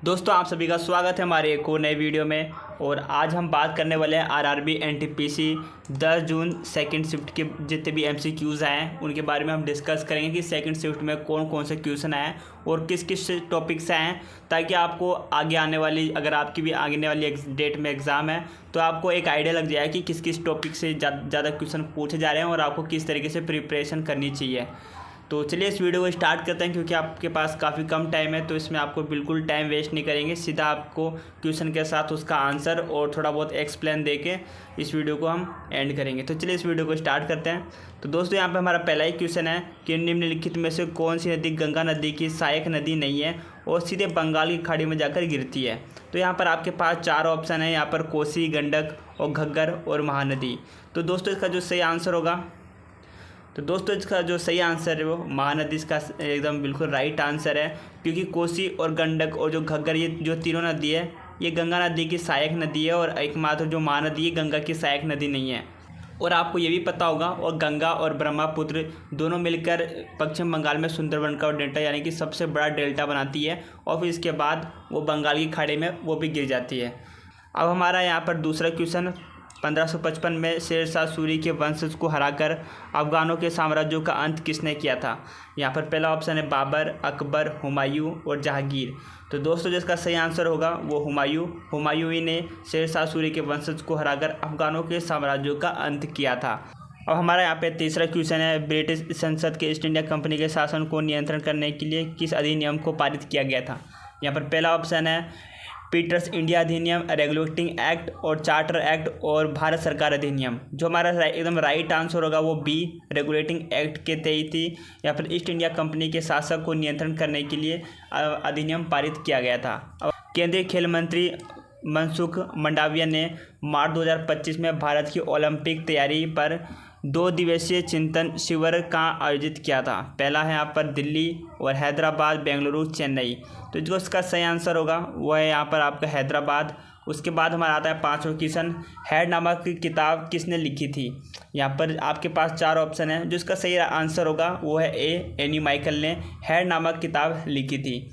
दोस्तों आप सभी का स्वागत है हमारे एक और नए वीडियो में। और आज हम बात करने वाले हैं आरआरबी एनटीपीसी 10 जून सेकंड शिफ्ट के जितने भी एमसीक्यूज़ आए हैं उनके बारे में हम डिस्कस करेंगे कि सेकंड शिफ्ट में कौन कौन से क्वेश्चन आए हैं और किस किस टॉपिक्स आए हैं, ताकि आपको आगे आने वाली, अगर आपकी भी आने वाली डेट में एग्ज़ाम है तो आपको एक आइडिया लग जाए कि किस किस टॉपिक से ज़्यादा क्वेश्चन पूछे जा रहे हैं और आपको किस तरीके से प्रिपरेशन करनी चाहिए। तो चलिए इस वीडियो को स्टार्ट करते हैं, क्योंकि आपके पास काफ़ी कम टाइम है तो इसमें आपको बिल्कुल टाइम वेस्ट नहीं करेंगे। सीधा आपको क्वेश्चन के साथ उसका आंसर और थोड़ा बहुत एक्सप्लेन देके इस वीडियो को हम एंड करेंगे। तो चलिए इस वीडियो को स्टार्ट करते हैं। तो दोस्तों यहाँ पे हमारा पहला ही क्वेश्चन है कि निम्नलिखित में से कौन सी नदी गंगा नदी की सहायक नदी नहीं है और सीधे बंगाल की खाड़ी में जाकर गिरती है। तो यहाँ पर आपके पास 4 ऑप्शन है, यहाँ पर कोसी, गंडक और घग्गर और महानदी। तो दोस्तों इसका जो सही आंसर होगा, तो दोस्तों इसका जो सही आंसर है वो महानदी इसका एकदम बिल्कुल राइट आंसर है, क्योंकि कोसी और गंडक और जो घग्गर ये जो तीनों नदी है ये गंगा नदी की सहायक नदी है और एकमात्र जो महानदी है गंगा की सहायक नदी नहीं है। और आपको ये भी पता होगा, और गंगा और ब्रह्मपुत्र दोनों मिलकर पश्चिम बंगाल में सुंदरबन का डेल्टा यानी कि सबसे बड़ा डेल्टा बनाती है और फिर इसके बाद वो बंगाल की खाड़ी में वो भी गिर जाती है। अब हमारा यहाँ पर दूसरा क्वेश्चन, 1555 में शेर शाह सूरी के वंशज को हराकर अफगानों के साम्राज्यों का अंत किसने किया था। यहाँ पर पहला ऑप्शन है बाबर, अकबर, हुमायूं और जहांगीर। तो दोस्तों जिसका सही आंसर होगा वो हुमायूं ही ने शेर शाह सूरी के वंशज को हराकर अफगानों के साम्राज्यों का अंत किया था। अब हमारा यहाँ पे तीसरा क्वेश्चन है, ब्रिटिश संसद के ईस्ट इंडिया कंपनी के शासन को नियंत्रण करने के लिए किस अधिनियम को पारित किया गया था। यहाँ पर पहला ऑप्शन है पीटर्स इंडिया अधिनियम, रेगुलेटिंग एक्ट और चार्टर एक्ट और भारत सरकार अधिनियम। जो हमारा एकदम राइट आंसर होगा वो बी, रेगुलेटिंग एक्ट के तहत ही या फिर ईस्ट इंडिया कंपनी के शासक को नियंत्रण करने के लिए अधिनियम पारित किया गया था। केंद्रीय खेल मंत्री मनसुख मंडाविया ने मार्च 2025 में भारत की ओलंपिक तैयारी पर 2 दिवसीय चिंतन शिविर का आयोजित किया था। पहला है यहाँ पर दिल्ली और हैदराबाद, बेंगलुरु, चेन्नई। तो जो इसका सही आंसर होगा वो है यहाँ पर आपका हैदराबाद। उसके बाद हमारा आता है 5वां क्वेश्चन, हेड नामक की किताब किसने लिखी थी। यहाँ पर आपके पास 4 ऑप्शन है, जो इसका सही आंसर होगा वो है ए, एनी माइकल ने हेड नामक किताब लिखी थी।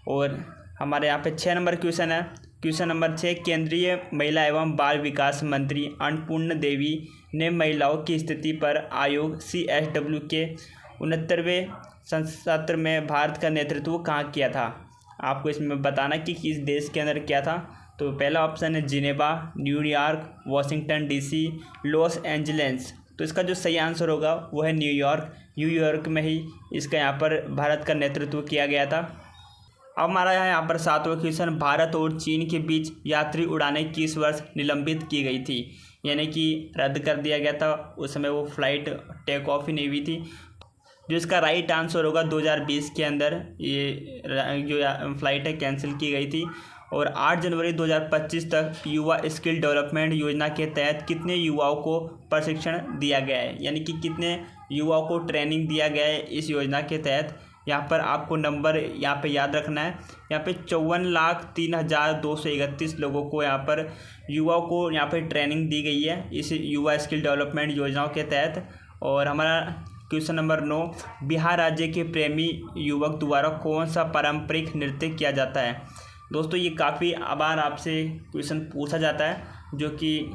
और हमारे यहाँ पे 6 नंबर क्वेश्चन है, क्वेश्चन नंबर 6, केंद्रीय महिला एवं बाल विकास मंत्री अन्नपूर्ण देवी ने महिलाओं की स्थिति पर आयोग CSW के 69वें सत्र में भारत का नेतृत्व कहाँ किया था। आपको इसमें बताना कि किस देश के अंदर किया था। तो पहला ऑप्शन है Geneva, New York, Washington DC, Los Angeles. तो इसका जो सही आंसर होगा वो है न्यूयॉर्क में ही इसका यहाँ पर भारत का नेतृत्व किया गया था। अब हमारा यहाँ पर 7वां क्वेश्चन, भारत और चीन के बीच यात्री उड़ानें किस वर्ष निलंबित की गई थी, यानी कि रद्द कर दिया गया था। उस समय वो फ्लाइट टेक ऑफ ही नहीं हुई थी। जो इसका राइट आंसर होगा 2020 के अंदर ये जो फ्लाइट है कैंसिल की गई थी। और 8 जनवरी 2025 तक युवा स्किल डेवलपमेंट योजना के तहत कितने युवाओं को प्रशिक्षण दिया गया है, यानी कि कितने युवाओं को ट्रेनिंग दिया गया है इस योजना के तहत। यहाँ पर आपको नंबर यहाँ पे याद रखना है, यहाँ पे 54,03,231 लोगों को यहाँ पर युवाओं को यहाँ पे ट्रेनिंग दी गई है इस युवा स्किल डेवलपमेंट योजनाओं के तहत। और हमारा क्वेश्चन नंबर 9, बिहार राज्य के प्रेमी युवक द्वारा कौन सा पारंपरिक नृत्य किया जाता है। दोस्तों ये काफ़ी बार आपसे क्वेश्चन पूछा जाता है, जो कि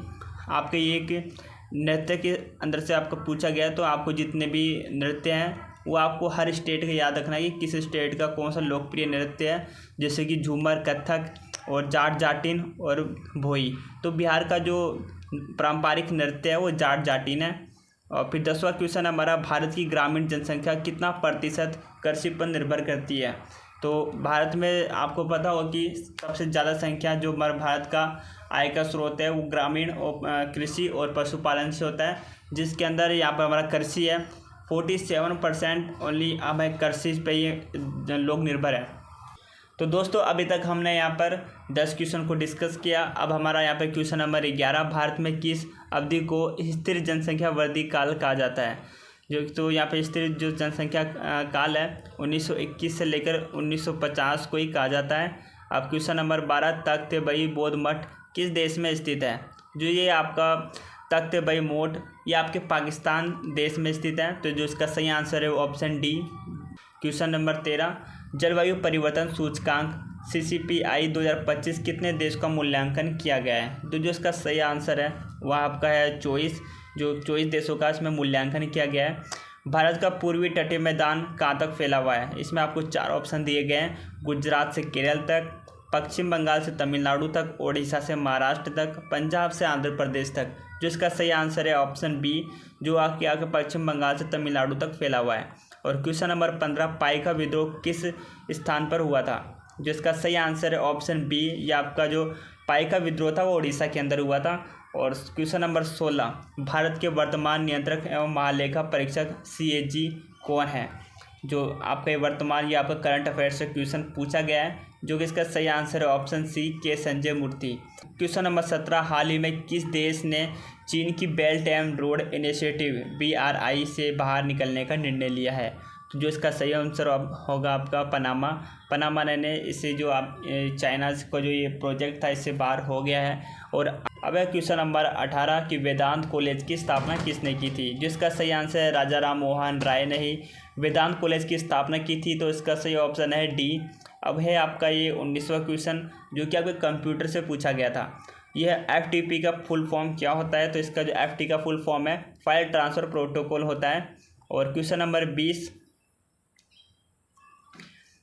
आपके एक नृत्य के अंदर से आपको पूछा गया है। तो आपको जितने भी नृत्य हैं वो आपको हर स्टेट का याद रखना है कि किस स्टेट का कौन सा लोकप्रिय नृत्य है, जैसे कि झूमर, कथक और जाट जाटिन और भोई। तो बिहार का जो पारंपरिक नृत्य है वो जाट जाटिन है। और फिर 10वां क्वेश्चन हमारा, भारत की ग्रामीण जनसंख्या कितना प्रतिशत कृषि पर निर्भर करती है। तो भारत में आपको पता होगा कि सबसे ज़्यादा संख्या जो हमारे भारत का आय का स्रोत है वो ग्रामीण और कृषि और पशुपालन से होता है, जिसके अंदर यहाँ पर हमारा कृषि है। 47% ओनली हमें कृषि पे ही लोग निर्भर है। तो दोस्तों अभी तक हमने यहाँ पर 10 क्वेश्चन को डिस्कस किया। अब हमारा यहाँ पर क्वेश्चन नंबर 11, भारत में किस अवधि को स्थिर जनसंख्या वृद्धि काल कहा जाता है। जो तो यहाँ पे स्थिर जो जनसंख्या काल है 1921 से लेकर 1950 को ही कहा जाता है। अब क्वेश्चन नंबर 12, तख्त बई बौद्ध मठ किस देश में स्थित है। जो ये आपका तख्त बई मठ ये आपके पाकिस्तान देश में स्थित है। तो जो इसका सही आंसर है वो ऑप्शन डी। क्वेश्चन नंबर 13, जलवायु परिवर्तन सूचकांक CCPI 2025 कितने देश का मूल्यांकन किया गया है? तो जो इसका सही आंसर है वह आपका है 24, जो 24 देशों का इसमें मूल्यांकन किया गया है। भारत का पूर्वी तटीय मैदान कहाँ तक फैला हुआ है? इसमें आपको 4 ऑप्शन दिए गए हैं। गुजरात से केरल तक, पश्चिम बंगाल से तमिलनाडु तक, ओडिशा से महाराष्ट्र तक, पंजाब से आंध्र प्रदेश तक। जो इसका सही आंसर है ऑप्शन बी, जो आपके आगे पश्चिम बंगाल से तमिलनाडु तक फैला हुआ है। और क्वेश्चन नंबर 15, पाई का विद्रोह किस स्थान पर हुआ था? जो इसका सही आंसर है ऑप्शन बी, या आपका जो पाई का विद्रोह था वो उड़ीसा के अंदर हुआ था। और क्वेश्चन नंबर 16, भारत के वर्तमान नियंत्रक एवं महालेखा परीक्षक CAG कौन है? जो आपका वर्तमान या आपका करंट अफेयर्स से क्वेश्चन पूछा गया है, जो कि इसका सही आंसर है ऑप्शन सी, के संजय मूर्ति। क्वेश्चन नंबर 17, हाल ही में किस देश ने चीन की belt and road initiative BRI से बाहर निकलने का निर्णय लिया है? तो जो इसका सही आंसर होगा आपका पनामा ने इससे जो आप चाइना को जो ये प्रोजेक्ट था इससे बाहर हो गया है। और अब है क्वेश्चन नंबर 18 कि वेदांत कॉलेज की स्थापना किसने की थी? जिसका सही आंसर है राजा राम मोहन राय ने ही वेदांत कॉलेज की स्थापना की थी। तो इसका सही ऑप्शन है डी। अब है आपका ये 19वां क्वेश्चन, जो कि आपके कंप्यूटर से पूछा गया था। यह FTP का फुल फॉर्म क्या होता है? तो इसका जो FT का फुल फॉर्म है फाइल ट्रांसफ़र प्रोटोकॉल होता है। और क्वेश्चन नंबर 20,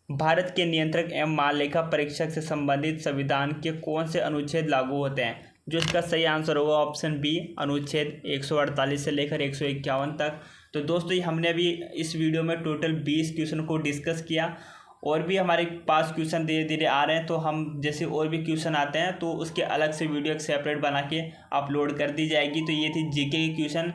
भारत के नियंत्रक एवं महालेखा परीक्षक से संबंधित संविधान के कौन से अनुच्छेद लागू होते हैं? जो इसका सही आंसर होगा ऑप्शन बी, अनुच्छेद 148 से लेकर 151 तक। तो दोस्तों ये हमने अभी इस वीडियो में टोटल 20 क्वेश्चन को डिस्कस किया। और भी हमारे पास क्वेश्चन धीरे धीरे आ रहे हैं, तो हम जैसे और भी क्वेश्चन आते हैं तो उसके अलग से वीडियो एक सेपरेट बना के अपलोड कर दी जाएगी। तो ये थी GK के क्वेश्चन।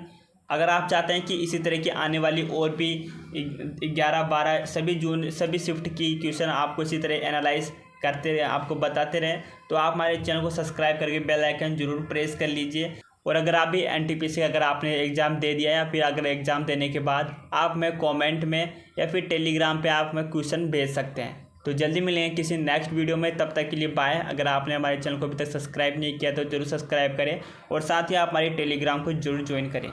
अगर आप चाहते हैं कि इसी तरह की आने वाली और भी 11, 12 सभी शिफ्ट की क्वेश्चन आपको इसी तरह एनालाइज करते रहे, आपको बताते रहें, तो आप हमारे चैनल को सब्सक्राइब करके बेल आइकन जरूर प्रेस कर लीजिए। और अगर आप भी NTPC अगर आपने एग्ज़ाम दे दिया या फिर अगर एग्ज़ाम देने के बाद आप में कमेंट में या फिर टेलीग्राम पे आप में क्वेश्चन भेज सकते हैं। तो जल्दी मिलेंगे किसी नेक्स्ट वीडियो में, तब तक के लिए बाय। अगर आपने हमारे चैनल को अभी तक सब्सक्राइब नहीं किया तो जरूर सब्सक्राइब करें और साथ ही आप हमारे टेलीग्राम को जरूर ज्वाइन करें।